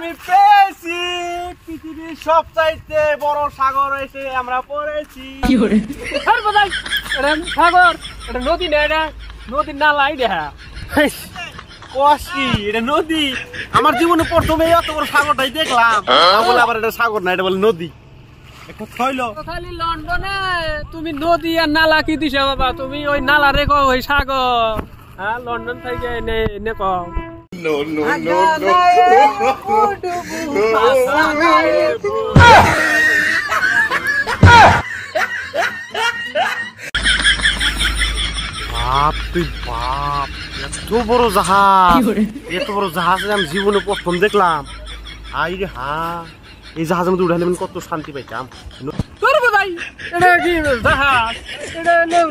আমি পেয়েছি পৃথিবীর সবচাইতে বড় সাগর এসে আমরা পড়েছি। কি করে আর বোধাই এটা সাগর, এটা নদী না, এটা নদীর নালাই দেখা। কষ্টি এটা নদী। আমার জীবনে প্রথমে এত বড় সাগরটাই দেখলাম। বলে আবার এটা সাগর না, এটা বলে নদী। একটা থইলো খালি লন্ডনে তুমি নদী আর নালা কি দিছে বাবা? তুমি ওই নালা রেখো ওই সাগর। হ্যাঁ, লন্ডন থেকে এনে এনে কও। বাপ তুই বাপ, এত বড় জাহাজ, এত বড় জাহাজ আমি জীবনে প্রথম দেখলাম। হাই রে হা, এই জাহাজের মধ্যে উঠাইলে আমি কত শান্তি পাইতাম। তোর বোধাই এটা কি জাহাজ? এটা হলেন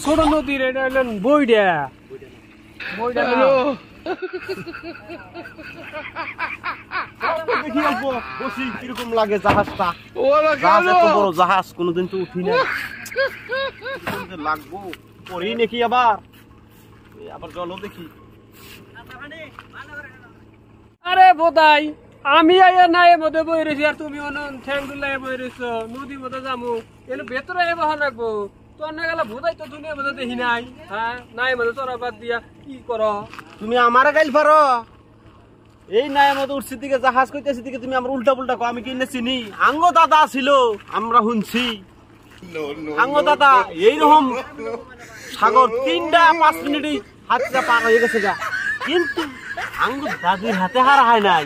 ছোট নদীর, এটা হলেন বইডা বইডা। দেখি আসবো বসি কিরকম লাগে জাহাজটা। জাহাজ এত বড় জাহাজ কোনোদিন তো উঠি না। লাগবো পরেই নাকি আবার আবার জলও দেখি। আরে বোধাই আমি আয়া নাই মধ্যে বই রয়েছি আর তুমি ঠ্যাং দুলাই বই রয়েছো নদীর মধ্যে যাবো। এর ভেতরে বহন রাখবো তোর না গেলে বোধাই তো দুনিয়ার মধ্যে দেখি নাই। হ্যাঁ, নাই মধ্যে তোরা বাদ দিয়া কি করো তুমি আমারে গাইল পারো? এই নাই আমাদের উঠছি দিকে জাহাজ কইতেছি দিকে তুমি আমার উল্টা পুল্টা কো। আমি কিনে চিনি আঙ্গ দাদা ছিল, আমরা শুনছি আঙ্গ দাদা এইরকম সাগর 3-5 মিনিটই হাতটা পার হয়ে গেছে গা, কিন্তু আঙ্গ দাদির হাতে হারা হয় নাই।